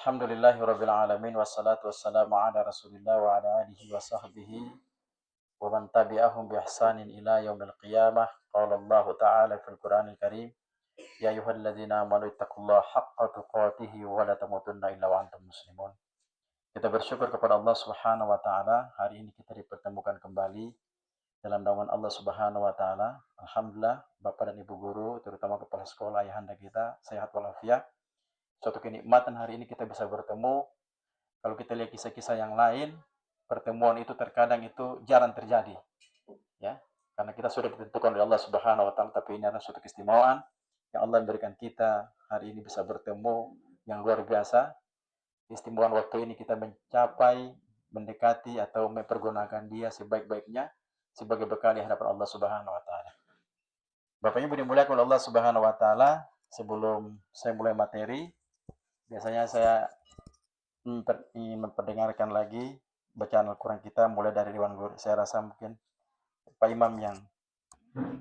Alhamdulillahirabbil alamin wassalatu wassalamu ala Rasulillah wa ala alihi wa sahbihi wa man tabi'ahum bi ihsanin ila yaumil qiyamah. Qala Allah Ta'ala fil Qur'anil Karim, ya ayyuhalladzina amanu ittaqullaha haqqa tuqatih wa la tamutunna illa wa antum muslimun. Kita bersyukur kepada Allah Subhanahu wa taala, hari ini kita dipertemukan kembali dalam naungan Allah Subhanahu wa taala. Alhamdulillah, Bapak dan Ibu guru, terutama kepala sekolah, ayahanda kita sehat walafiat. Suatu kenikmatan hari ini kita bisa bertemu. Kalau kita lihat kisah-kisah yang lain, pertemuan itu terkadang itu jarang terjadi, ya. Karena kita sudah ditentukan oleh Allah Subhanahu wa taala, tapi ini adalah suatu keistimewaan yang Allah berikan kita hari ini bisa bertemu yang luar biasa. Keistimewaan waktu ini kita mencapai, mendekati atau mempergunakan dia sebaik-baiknya sebagai bekal di hadapan Allah Subhanahu wa taala. Bapak Ibu dimuliakan oleh Allah Subhanahu wa taala, sebelum saya mulai materi, biasanya saya ingin memperdengarkan lagi bacaan Al-Quran kita mulai dari Dewan Guru. Saya rasa mungkin Pak Imam yang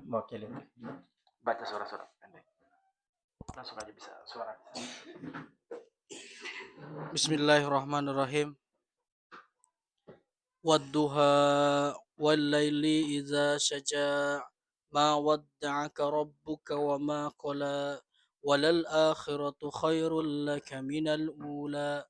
mewakili baca surah-surah pendek. Langsung aja bisa suara. Bismillahirrahmanirrahim. Wadduha wallaili idza syaja' ma wadda'aka rabbuka wa ma qala walal akhiratu khairul laka minal ula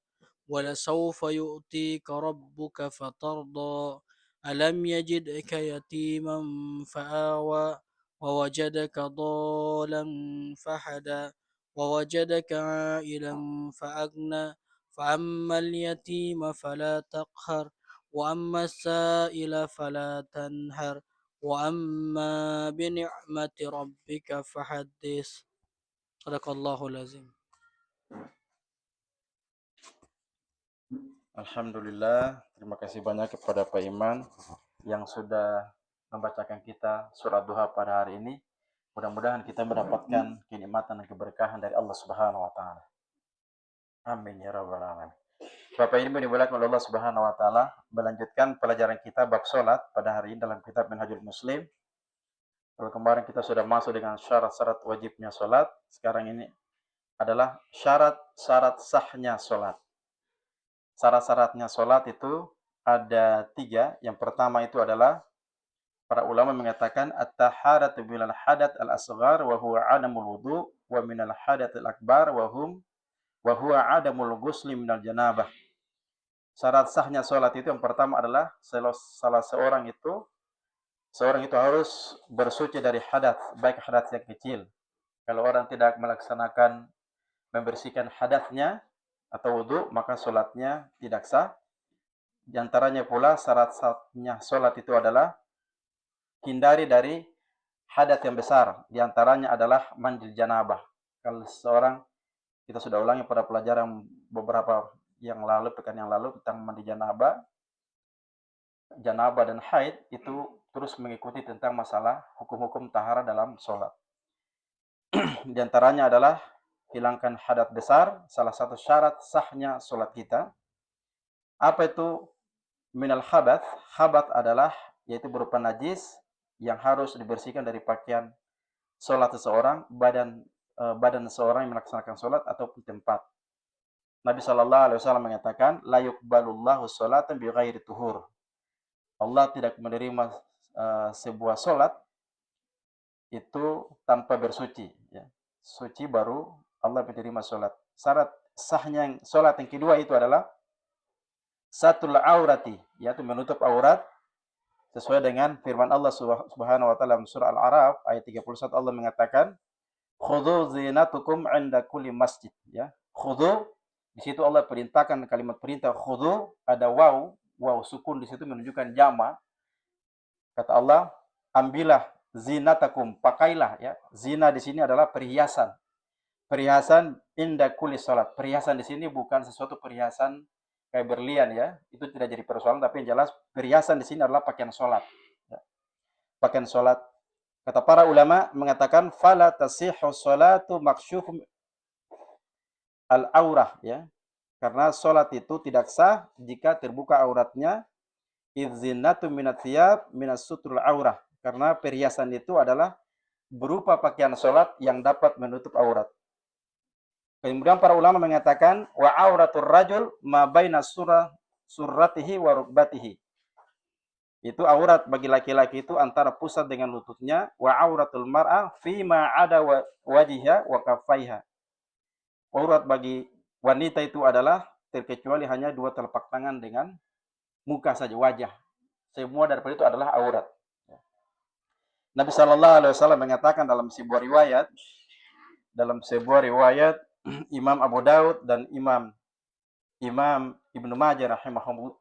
walasawfa yu'tika rabbuka fatarda alam yajidka yatiman fa'awa wa wajadaka dhalan fahada wa wajadaka 'ailan fa'agna فأما اليتيم فلا تقهر وأما السائل فلا تنهر وأما بنعمة ربك فحدث صدق الله العظيم. Alhamdulillah, terima kasih banyak kepada Pak Iman yang sudah membacakan kita surat duha pada hari ini. Mudah-mudahan kita mendapatkan kenikmatan dan keberkahan dari Allah Subhanahu wa taala. Amin ya rabbal alamin. Bapak ini dimuliakan oleh Allah Subhanahu wa taala, melanjutkan pelajaran kita bab salat pada hari ini dalam kitab Minhajul Muslim. Kalau kemarin kita sudah masuk dengan syarat-syarat wajibnya salat, sekarang ini adalah syarat-syarat sahnya salat. Syarat-syaratnya salat itu ada 3. Yang pertama itu adalah para ulama mengatakan at-taharatu minal hadath al-asghar wa huwa adamul wudu wa minal hadath al-akbar wa huwa adamul ghusli minal janabah. Syarat sahnya sholat itu yang pertama adalah seorang itu harus bersuci dari hadas, baik hadas yang kecil. Kalau orang tidak melaksanakan membersihkan hadasnya atau wudu, maka sholatnya tidak sah. Di antaranya pula syarat sahnya sholat itu adalah hindari dari hadas yang besar. Di antaranya adalah manjil janabah. Kalau seorang, kita sudah ulangi pada pelajaran beberapa pekan yang lalu tentang mandi janabah dan haid, itu terus mengikuti tentang masalah hukum-hukum tahara dalam sholat. Di antaranya adalah hilangkan hadas besar, salah satu syarat sahnya sholat kita. Apa itu minal hadas? Hadas adalah yaitu berupa najis yang harus dibersihkan dari pakaian sholat seseorang, badan seseorang yang melaksanakan sholat ataupun tempat. Nabi SAW mengatakan, la yuqbalullahu sholatan bighairi tuhur. Allah tidak menerima sebuah sholat itu tanpa bersuci. Ya. Suci baru Allah menerima sholat. Syarat sahnya sholat yang kedua itu adalah satul aurati, yaitu menutup aurat sesuai dengan firman Allah Subhanahu wa taala dalam surah Al-A'raf ayat 31. Allah mengatakan, khudhu zinatukum 'inda kulli masjid. Ya. Khudhu, di situ Allah perintahkan kalimat perintah khudhu, ada waw sukun di situ menunjukkan jama. Kata Allah, ambillah zinatakum, pakailah, ya. Zina di sini adalah perhiasan. Perhiasan inda kulli salat. Perhiasan di sini bukan sesuatu perhiasan kayak berlian, ya. Itu tidak jadi persoalan, tapi yang jelas perhiasan di sini adalah pakaian salat. Ya. Pakaian salat. Kata para ulama mengatakan fala tasihhu salatu maksyufum al-aurah, ya. Karena salat itu tidak sah jika terbuka auratnya. Idzinatu minat thiyab minas sutrul aurah. Karena perhiasan itu adalah berupa pakaian sholat yang dapat menutup aurat. Kemudian para ulama mengatakan wa auratul rajul ma baina surratihi wa rukbatihi. Itu aurat bagi laki-laki itu antara pusat dengan lututnya, wa auratul mar'a fi ma ada wajhiha wa kaffaiha. Aurat bagi wanita itu adalah terkecuali hanya dua telapak tangan dengan muka saja, wajah. Semua daripada itu adalah aurat. Nabi Shallallahu Alaihi Wasallam mengatakan dalam sebuah riwayat Imam Abu Daud dan Imam Ibnu Majah rahimahumullah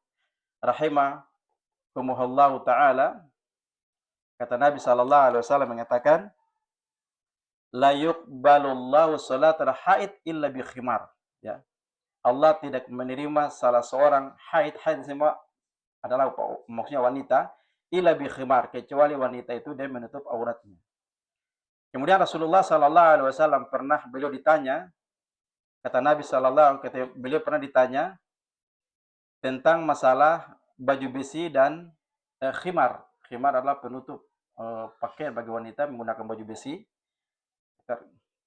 taala, kata Nabi Shallallahu Alaihi Wasallam mengatakan, la yuqbalullahu salatal haid illa bi khimar. Ya. Allah tidak menerima salah seorang haid semua adalah maksudnya wanita, illa bi khimar, kecuali wanita itu dia menutup auratnya. Kemudian Rasulullah Sallallahu Alaihi Wasallam beliau ditanya, kata Nabi beliau pernah ditanya tentang masalah baju besi dan khimar. Khimar adalah penutup pakaian bagi wanita menggunakan baju besi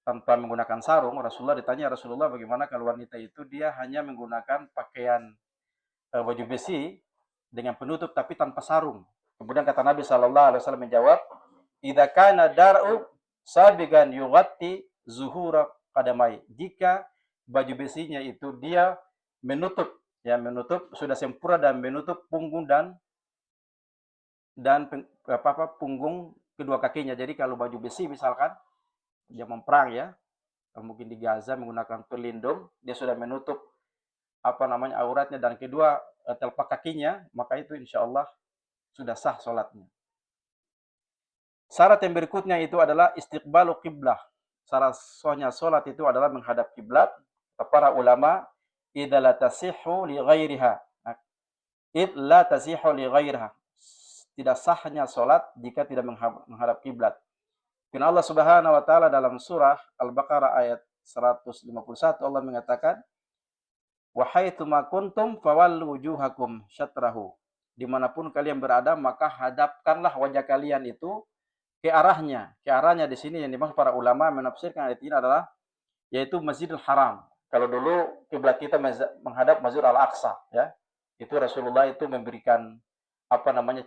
tanpa menggunakan sarung. Rasulullah ditanya, Rasulullah bagaimana kalau wanita itu dia hanya menggunakan pakaian baju besi dengan penutup tapi tanpa sarung. Kemudian kata Nabi Sallallahu Alaihi Wasallam menjawab, idza kana dar'u sabigan yughatti zuhura qadamai. Jika baju besinya itu dia menutup sudah sempurna dan menutup punggung dan punggung kedua kakinya. Jadi kalau baju besi misalkan zaman perang ya, mungkin di Gaza menggunakan pelindung, dia sudah menutup auratnya dan kedua telapak kakinya, maka itu insya Allah sudah sah sholatnya. Syarat yang berikutnya itu adalah istiqbalu qiblah. Syarat sahnya sholat itu adalah menghadap kiblat. Para ulama, idza la tasihhu li ghairiha. Idza tasihhu li ghairiha. Tidak sahnya sholat jika tidak menghadap kiblat. Karena Allah Subhanahu wa taala dalam surah Al-Baqarah ayat 151 Allah mengatakan, wa haitsu ma kuntum fawallu wujuhakum syatrahu. Dimanapun kalian berada, maka hadapkanlah wajah kalian itu ke arahnya. Ke arahnya di sini yang dimaksud para ulama menafsirkan ayat ini adalah yaitu Masjidil Haram. Kalau dulu kiblat kita menghadap Masjid Al-Aqsa, ya. Itu Rasulullah itu memberikan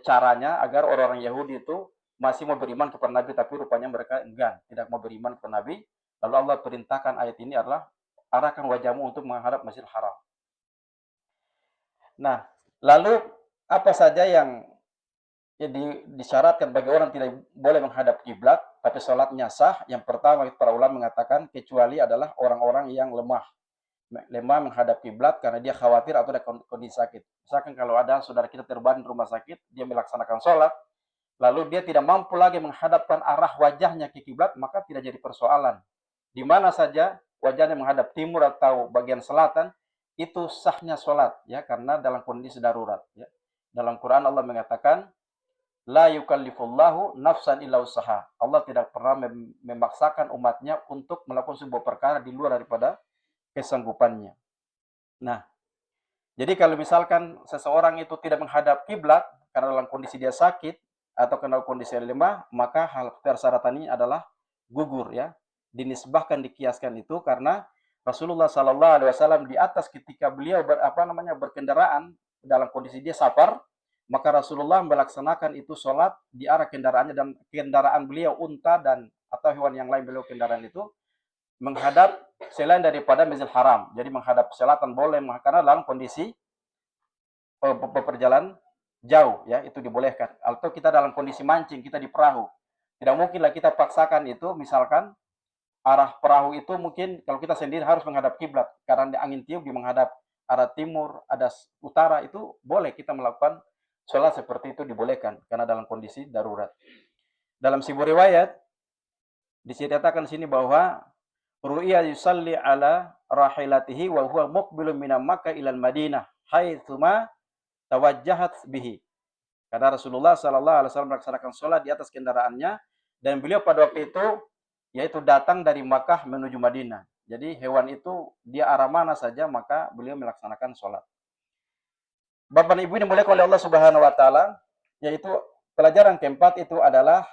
caranya agar orang-orang Yahudi itu masih mau beriman kepada Nabi, tapi rupanya mereka enggan, tidak mau beriman kepada Nabi. Lalu Allah perintahkan ayat ini adalah arahkan wajahmu untuk menghadap Masjidil Haram. Nah, lalu apa saja yang disyaratkan bagi orang tidak boleh menghadap kiblat tapi sholatnya sah? Yang pertama para ulama mengatakan kecuali adalah orang-orang yang lemah menghadap kiblat karena dia khawatir atau ada kondisi sakit. Misalkan kalau ada saudara kita terbaring di rumah sakit, dia melaksanakan sholat, lalu dia tidak mampu lagi menghadapkan arah wajahnya ke kiblat, maka tidak jadi persoalan. Di mana saja wajahnya menghadap timur atau bagian selatan, itu sahnya sholat, ya, karena dalam kondisi darurat. Ya. Dalam Quran Allah mengatakan, la yukallifullahu nafsan illa usaha. Allah tidak pernah memaksakan umatnya untuk melakukan sebuah perkara di luar daripada kesanggupannya. Nah, jadi kalau misalkan seseorang itu tidak menghadap kiblat karena dalam kondisi dia sakit atau karena kondisi lemah, maka hal persyaratan ini adalah gugur, ya. Dinisbahkan, dikiaskan itu karena Rasulullah Sallallahu Alaihi Wasallam di atas ketika beliau berkendaraan dalam kondisi dia safar, maka Rasulullah melaksanakan itu sholat di arah kendaraannya dan kendaraan beliau unta dan atau hewan yang lain beliau kendaraan itu menghadap selain daripada Masjidil Haram. Jadi menghadap selatan boleh karena dalam kondisi perjalanan jauh, ya, itu dibolehkan. Atau kita dalam kondisi mancing, kita di perahu. Tidak mungkinlah kita paksakan itu, misalkan arah perahu itu mungkin kalau kita sendiri harus menghadap kiblat karena angin tiup di menghadap arah timur, ada utara, itu boleh kita melakukan sholat seperti itu, dibolehkan karena dalam kondisi darurat. Dalam sebuah riwayat diceritakan sini bahwa ru'ya yusalli ala rahilatihi wa huwa muqbilun minam Makkah ilal Madinah haitsuma tawajjahat bihi. Karena Rasulullah sallallahu alaihi wasallam melaksanakan sholat di atas kendaraannya dan beliau pada waktu itu yaitu datang dari Makkah menuju Madinah. Jadi hewan itu dia arah mana saja maka beliau melaksanakan sholat. Bapak dan Ibu ini dimuliakan oleh Allah Subhanahu wa taala, yaitu pelajaran keempat itu adalah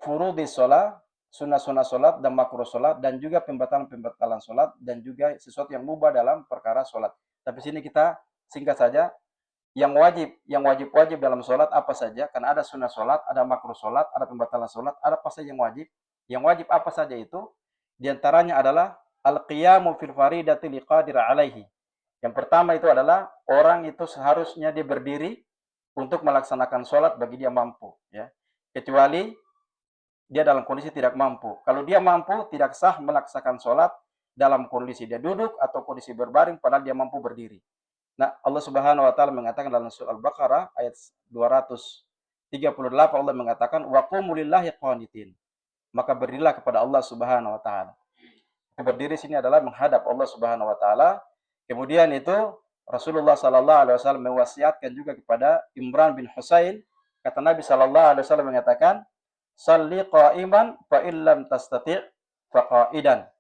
furudhis shalah sunnah-sunnah sholat dan makruh sholat dan juga pembatalan-pembatalan sholat dan juga sesuatu yang mubah dalam perkara sholat. Tapi sini kita singkat saja, yang wajib dalam sholat apa saja, karena ada sunnah sholat, ada makruh sholat, ada pembatalan sholat, ada apa saja yang wajib. Yang wajib apa saja itu? Di antaranya adalah al-qiyamu fil faridati liqadir alaihi. Yang pertama itu adalah orang itu seharusnya dia berdiri untuk melaksanakan sholat bagi dia mampu, ya. Kecuali dia dalam kondisi tidak mampu. Kalau dia mampu, tidak sah melaksanakan sholat dalam kondisi dia duduk atau kondisi berbaring, padahal dia mampu berdiri. Nah, Allah Subhanahu wa taala mengatakan dalam surah Al-Baqarah ayat 238, Allah mengatakan waqumu lillahi qanitin. Maka berdirilah kepada Allah Subhanahu wa taala. Berdiri sini adalah menghadap Allah Subhanahu wa taala. Kemudian itu Rasulullah sallallahu alaihi wasallam mewasiatkan juga kepada Imran bin Husain. Kata Nabi sallallahu alaihi wasallam mengatakan, "Shalli qa'iman fa illam tastati' fa qa'idan."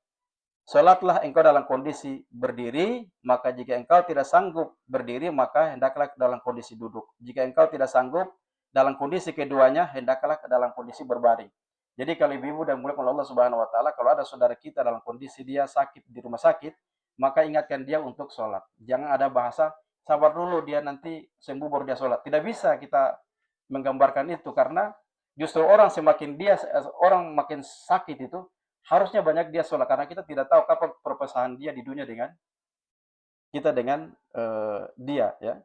Salatlah engkau dalam kondisi berdiri, maka jika engkau tidak sanggup berdiri, maka hendaklah dalam kondisi duduk. Jika engkau tidak sanggup dalam kondisi keduanya, hendaklah dalam kondisi berbaring. Jadi kalau ibu-ibu dan mulia Allah Subhanahu wa taala, kalau ada saudara kita dalam kondisi dia sakit di rumah sakit, maka ingatkan dia untuk sholat. Jangan ada bahasa sabar dulu dia nanti sembuh baru dia sholat. Tidak bisa kita menggambarkan itu, karena justru orang makin sakit itu harusnya banyak dia sholat, karena kita tidak tahu kapan perpecahan dia di dunia dengan kita dengan dia, ya.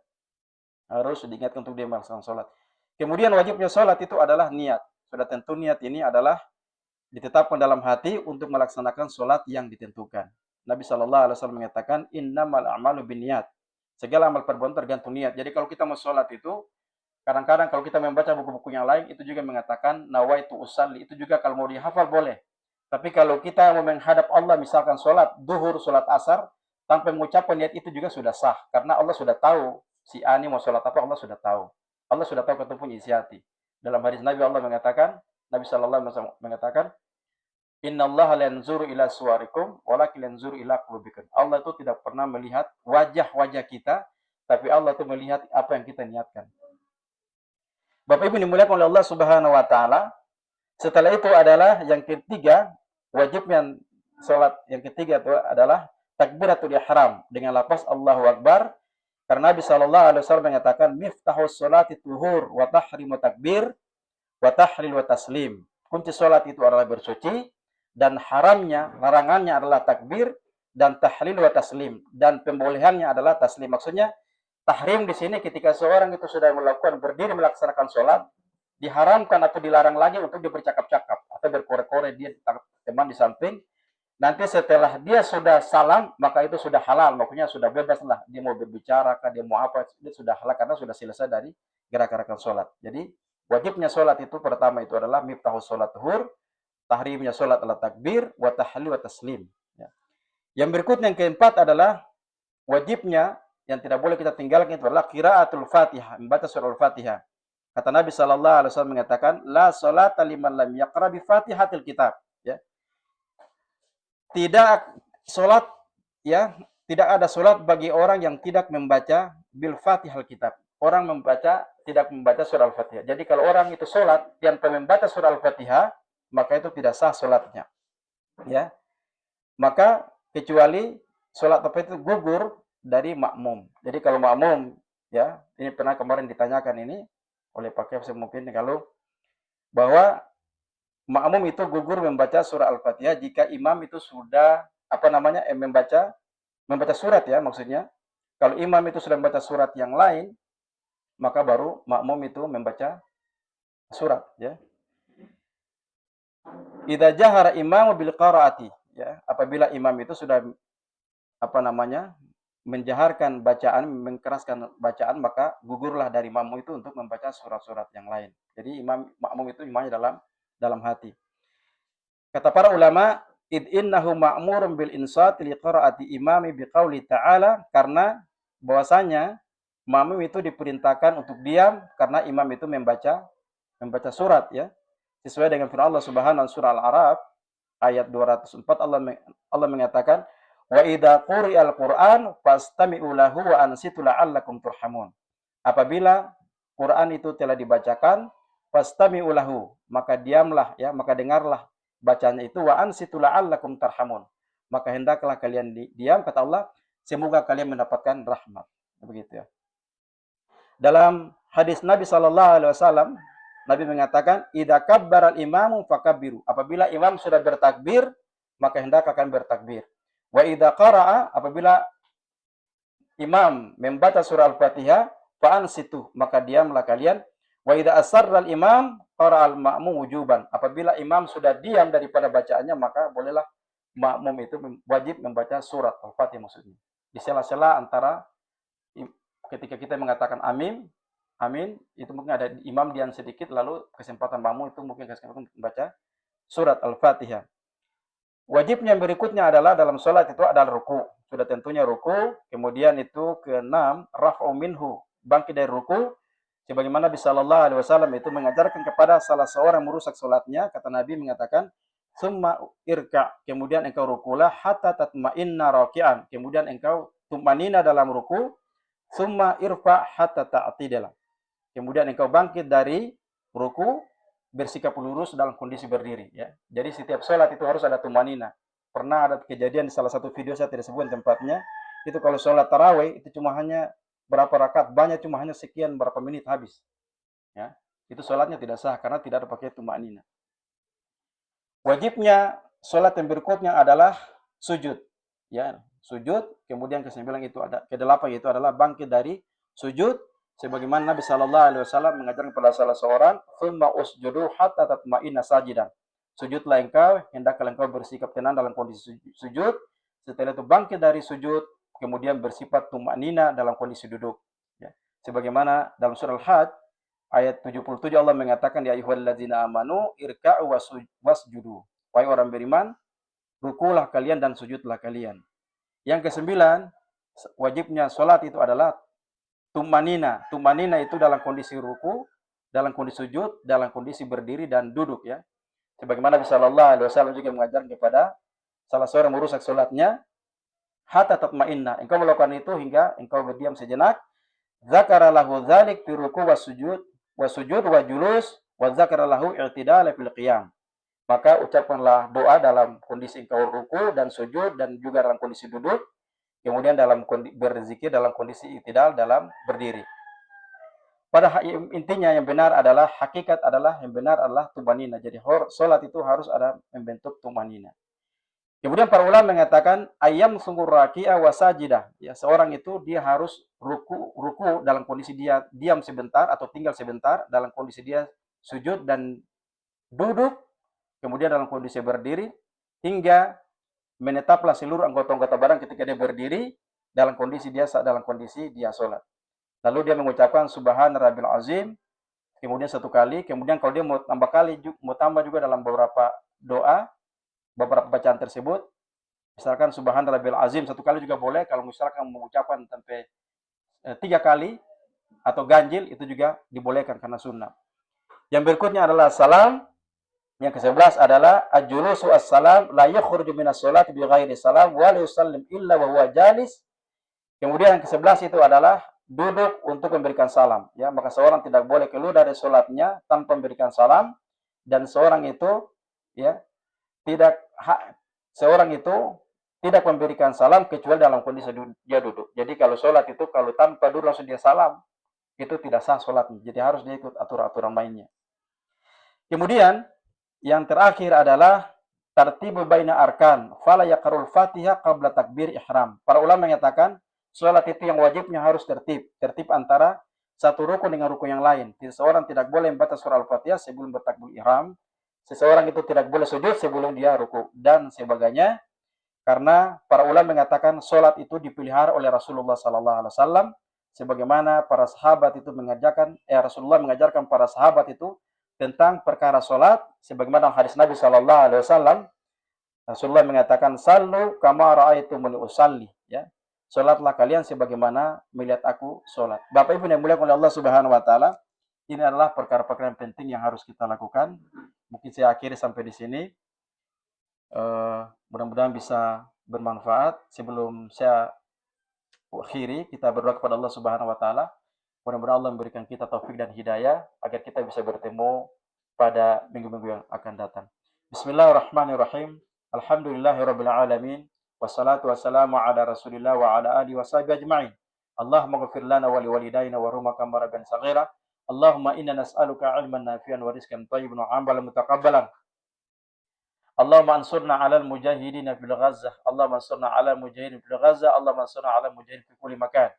Harus diingatkan untuk dia melaksanakan sholat. Kemudian wajibnya sholat itu adalah niat. Sudah tentu niat ini adalah ditetapkan dalam hati untuk melaksanakan sholat yang ditentukan. Nabi Shallallahu Alaihi Wasallam mengatakan, innamal a'malu binniyat. Segala amal perbuatan tergantung niat. Jadi kalau kita mau sholat itu, kadang-kadang kalau kita membaca buku-buku yang lain, itu juga mengatakan nawaitu usalli. Itu juga kalau mau dihafal boleh. Tapi kalau kita mau menghadap Allah, misalkan sholat duhur, sholat asar, tanpa mengucapkan niat itu juga sudah sah. Karena Allah sudah tahu si Ani mau sholat apa, Allah sudah tahu. Allah sudah tahu ketemu isi hati. Dalam hadis Nabi Allah mengatakan, Nabi Shallallahu Alaihi Wasallam mengatakan, Innallaha la yanzuru ila suwarikum walakin yanzuru ila qulubikum. Allah itu tidak pernah melihat wajah-wajah kita, tapi Allah itu melihat apa yang kita niatkan. Bapak Ibu dimuliakan oleh Allah Subhanahu wa taala. Setelah itu adalah yang ketiga, wajibnya salat yang ketiga itu adalah takbiratul ihram dengan lafaz Allahu Akbar. Karena Nabi sallallahu alaihi wasallam mengatakan miftahus sholati tuhur wa tahrimu takbir wa tahlil wa taslim. Kunci salat itu adalah bersuci, dan haramnya, larangannya adalah takbir dan tahlil wa taslim, dan pembolehannya adalah taslim. Maksudnya tahrim di sini ketika seorang itu sudah melakukan berdiri melaksanakan sholat, diharamkan atau dilarang lagi untuk dia bercakap-cakap atau berkore-kore dia teman di samping. Nanti setelah dia sudah salam, maka itu sudah halal, maksudnya sudah bebas lah. Dia mau berbicara, dia mau apa, itu sudah halal karena sudah selesai dari gerak-gerakan sholat. Jadi wajibnya sholat itu pertama itu adalah miftahus sholat tuhur, tahrimnya sholat adalah takbir, wa tahlil wa taslim. Ya. Yang berikutnya yang keempat adalah wajibnya yang tidak boleh kita tinggalkan itu adalah qiraatul Fatihah, membaca surah Al-Fatihah. Kata Nabi sallallahu alaihi wasallam mengatakan, la sholata liman lam yaqra bi Fatihatil kitab, ya. Tidak salat, ya, tidak ada salat bagi orang yang tidak membaca bil Fatihal kitab. Orang tidak membaca surah Al-Fatihah. Jadi kalau orang itu salat tanpa membaca surah Al-Fatihah, maka itu tidak sah salatnya. Ya. Maka kecuali salat apa itu gugur dari makmum. Jadi kalau makmum, ya, ini pernah kemarin ditanyakan ini oleh Pak Kefse mungkin, kalau bahwa makmum itu gugur membaca surah Al-Fatihah jika imam itu sudah membaca surat, ya, maksudnya. Kalau imam itu sudah membaca surat yang lain, maka baru makmum itu membaca surat, ya. Idza jahara imamu bil qiraati, ya, apabila imam itu sudah menjaharkan bacaan, mengkeraskan bacaan, maka gugurlah dari makmum itu untuk membaca surat-surat yang lain. Jadi makmum itu imamnya dalam hati. Kata para ulama, id innahu ma'murun bil insati li qiraati imami biqauli ta'ala, karena bahwasanya makmum itu diperintahkan untuk diam karena imam itu membaca surat, ya. Sesuai dengan firman Allah Subhanahu wa surah Al-A'raf ayat 204, Allah mengatakan, wa idza quri'al Qur'an fastami'u lahu wa ansitu la'allakum turhamun. Apabila Quran itu telah dibacakan, fastami'u lahu, maka diamlah, ya, maka dengarlah bacanya itu wa ansitu la'allakum tarhamun. Maka hendaklah kalian diam, kata Allah, semoga kalian mendapatkan rahmat. Begitu ya. Dalam hadis Nabi SAW, Nabi mengatakan, idza kabbara al-imamu fakabbiru. Apabila imam sudah bertakbir, maka hendaklah kalian bertakbir. Wa idza qara'a, apabila imam membaca surah Al-Fatihah, fa'ansitu, maka diamlah kalian. Wa idza asarra al-imam qara'a al-ma'mum wujuban. Apabila imam sudah diam daripada bacaannya, maka bolehlah makmum itu wajib membaca surat Al-Fatihah maksudnya. Di sela-sela antara ketika kita mengatakan amin, amin, itu mungkin ada imam diam sedikit, lalu kesempatan makmum itu mungkin kesempatan membaca surat Al-Fatihah. Wajibnya yang berikutnya adalah dalam sholat itu adalah ruku. Sudah tentunya ruku. Kemudian itu keenam, raf'u minhu, bangkit dari ruku. Sebagaimana Nabi Shallallahu Alaihi Wasallam itu mengajarkan kepada salah seorang merusak sholatnya, kata Nabi mengatakan, summa irka, kemudian engkau rukulah hatta tatma'inna raki'an, kemudian engkau tumanina dalam ruku, summa irfa hatta ta'tidala, kemudian engkau bangkit dari ruku, bersikap lurus dalam kondisi berdiri. Ya. Jadi setiap sholat itu harus ada tumanina. Pernah ada kejadian di salah satu video, saya tidak sebut tempatnya, itu kalau sholat tarawih itu cuma hanya berapa rakaat, banyak cuma hanya sekian berapa menit habis. Ya. Itu sholatnya tidak sah karena tidak ada pakai tumanina. Wajibnya sholat yang berikutnya adalah sujud. Ya, sujud, kemudian ke-9 itu ada, ke-8 itu adalah bangkit dari sujud. Sebagaimana Nabi Shallallahu Alaihi Wasallam mengajarkan kepada salah seorang, "Tsumma usjudu hatta tatma'inna sajidan." Sujudlah engkau, hendaklah engkau bersikap tenang dalam kondisi sujud. Setelah itu bangkit dari sujud, kemudian bersifat tumanina dalam kondisi duduk. Ya. Sebagaimana dalam surah Al-Hajj ayat 77 Allah mengatakan, ya ayyuhalladzina amanu irka'u wasjudu. Wahai orang beriman, rukulah kalian dan sujudlah kalian. Yang ke-9, wajibnya salat itu adalah tumanina. Tumanina itu dalam kondisi ruku, dalam kondisi sujud, dalam kondisi berdiri dan duduk ya. Sebagaimana Nabi Shallallahu Alaihi Wasallam juga mengajarkan kepada salah seorang merusak salatnya, hatta tatma'inna. Engkau melakukan itu hingga engkau berdiam sejenak. Zakara lahu dzalik fi ruku wasujud wa julus wa zakara lahu i'tidal fil qiyam. Maka ucapkanlah doa dalam kondisi engkau ruku dan sujud dan juga dalam kondisi duduk. Kemudian dalam berzikir dalam kondisi i'tidal dalam berdiri. Pada intinya yang benar adalah, hakikat adalah, yang benar adalah tumanina. Jadi salat itu harus ada membentuk tumanina. Kemudian para ulama mengatakan ayam sungguh raki'ah wa sajidah. Ya, seorang itu dia harus ruku dalam kondisi dia diam sebentar atau tinggal sebentar, dalam kondisi dia sujud dan duduk, kemudian dalam kondisi berdiri, hingga menetaplah seluruh anggota-anggota badan ketika dia berdiri dalam kondisi dia sholat. Lalu dia mengucapkan subhana rabbil azim, kemudian satu kali, kemudian kalau dia mau tambah juga dalam beberapa doa, beberapa bacaan tersebut, misalkan subhana rabbil azim satu kali juga boleh. Kalau misalkan mengucapkan sampai 3 kali atau ganjil, itu juga dibolehkan karena sunnah. Yang berikutnya adalah salam. Yang ke-11 adalah ajulusu as-salam la yakhruju minas sholati bi ghairi salam wa la yusallim illa wa huwa jalis. Kemudian yang ke-11 itu adalah duduk untuk memberikan salam. Ya, maka seorang tidak boleh keluar dari sholatnya tanpa memberikan salam, dan seorang itu tidak memberikan salam kecuali dalam kondisi dia duduk. Jadi kalau sholat itu kalau tanpa duduk langsung dia salam, itu tidak sah sholatnya. Jadi harus dia ikut aturan-aturan mainnya. Kemudian yang terakhir adalah tartibu baina arkan, fala yaqra'ul Fatihah qabla takbir ihram. Para ulama mengatakan salat itu yang wajibnya harus tertib antara satu rukun dengan rukun yang lain. Seseorang tidak boleh membaca surah Al-Fatihah sebelum bertakbir ihram. Seseorang itu tidak boleh sujud sebelum dia ruku dan sebagainya. Karena para ulama mengatakan salat itu dipelihara oleh Rasulullah sallallahu alaihi wasallam, sebagaimana para sahabat itu Rasulullah mengajarkan para sahabat itu tentang perkara salat, sebagaimana dalam hadis Nabi sallallahu alaihi wasallam Rasulullah mengatakan sallu kama ra'aitumuni usalli, ya. Salatlah kalian sebagaimana melihat aku salat. Bapak Ibu yang dimuliakan oleh Allah Subhanahu wa taala, ini adalah perkara-perkara yang penting yang harus kita lakukan. Mungkin saya akhiri sampai di sini. Mudah-mudahan bisa bermanfaat. Sebelum saya akhiri, kita berdoa kepada Allah Subhanahu wa taala. Mudah-mudahan Allah memberikan kita taufik dan hidayah agar kita bisa bertemu pada minggu-minggu yang akan datang. Bismillahirrahmanirrahim. Alhamdulillahirabbil alamin. Wassalatu wassalamu ala Rasulillah wa ala alihi washabihi ajma'in. Allahumma ighfir lana wa liwalidayna warhamna kama rabbayana shaghira. Allahumma inna nas'aluka 'ilman nafi'an wa rizqan thayyiban wa 'amalan mutaqabbalan. Allahumma ansurna 'alal mujahidin fil Ghazzah. Allahumma ansurna 'alal mujahidin fil Ghazzah. Allahumma ansurna 'alal mujahidin fi kulli makan.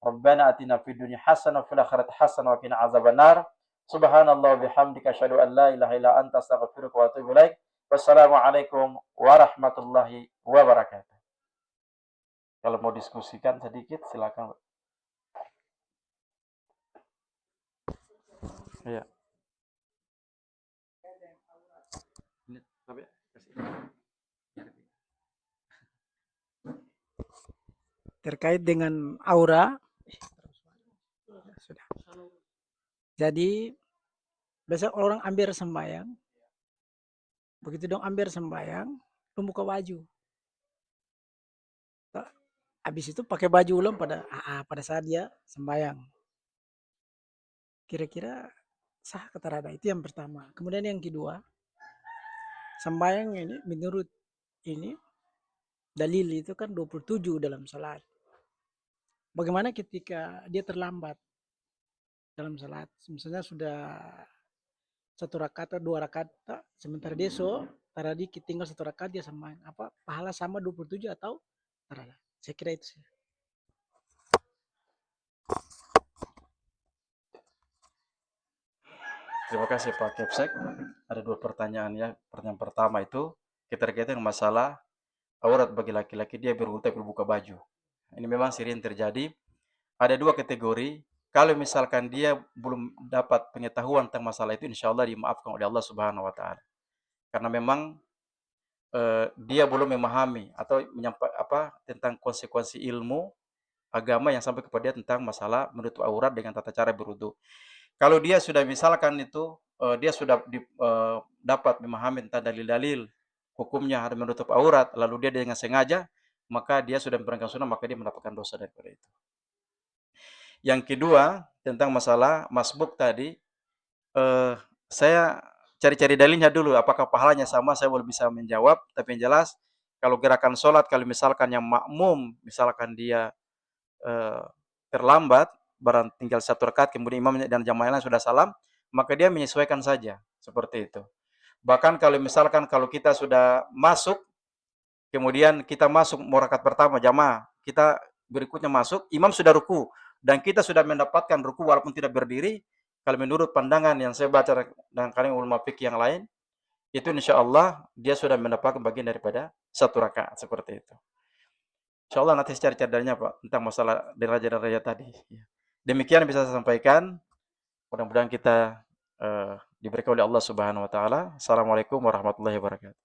Rabbana atina fid dunya hasanah wa fil akhirati hasanah wa qina adzabannar. Subhanallah wa bihamdika asyhadu an la ilaha illa anta astaghfiruka wa atubu ilaik. Wassalamualaikum warahmatullahi wabarakatuh. Kalau mau diskusikan sedikit silakan. Iya. Terkait dengan aura. Sudah. Jadi biasa orang ambil sembahyang, begitu dong ambil sembahyang, lu buka baju. Habis itu pakai baju ulang pada saat dia sembahyang. Kira-kira sah kata Rada, itu yang pertama. Kemudian yang kedua, sembahyang ini menurut ini dalil itu kan 27 dalam salat. Bagaimana ketika dia terlambat dalam salat? Misalnya sudah 1 rakaat atau 2 rakaat, sementara dia tadi tinggal 1 rakaat dia sembahyang. Apa pahala sama 27 atau Rada? Saya kira itu sih. Terima kasih Pak Kepsek. Ada 2 pertanyaan ya. Pertanyaan pertama itu terkait dengan masalah aurat bagi laki-laki dia berbuka baju. Ini memang sering terjadi. Ada 2 kategori. Kalau misalkan dia belum dapat pengetahuan tentang masalah itu, insya Allah dimaafkan oleh Allah Subhanahu wa taala. Karena memang dia belum memahami atau tentang konsekuensi ilmu agama yang sampai kepada dia tentang masalah menutup aurat dengan tata cara berwudu. Kalau dia sudah misalkan itu dia sudah dapat memahami tentang dalil-dalil hukumnya harus menutup aurat, lalu dia dengan sengaja, maka dia sudah memperangkat sunnah, maka dia mendapatkan dosa daripada itu. Yang kedua, tentang masalah masbuk tadi, saya cari-cari dalilnya dulu, apakah pahalanya sama, saya belum bisa menjawab, tapi yang jelas, kalau gerakan sholat, kalau misalkan yang makmum, misalkan dia terlambat, barang tinggal 1 rakaat, kemudian imam dan jamaah lain sudah salam, maka dia menyesuaikan saja, seperti itu. Bahkan kalau misalkan kalau kita sudah masuk, kemudian kita masuk mau rakaat pertama jamaah, kita berikutnya masuk, imam sudah ruku, dan kita sudah mendapatkan ruku walaupun tidak berdiri, kalau menurut pandangan yang saya baca dan kalian ulama fikih yang lain, itu insya Allah dia sudah mendapatkan bagian daripada 1 rakaat, seperti itu. Insya Allah nanti saya cari dalilnya Pak, tentang masalah deraja-deraja tadi. Demikian bisa saya sampaikan. Mudah-mudahan kita diberkahi oleh Allah Subhanahu wa taala. Assalamualaikum warahmatullahi wabarakatuh.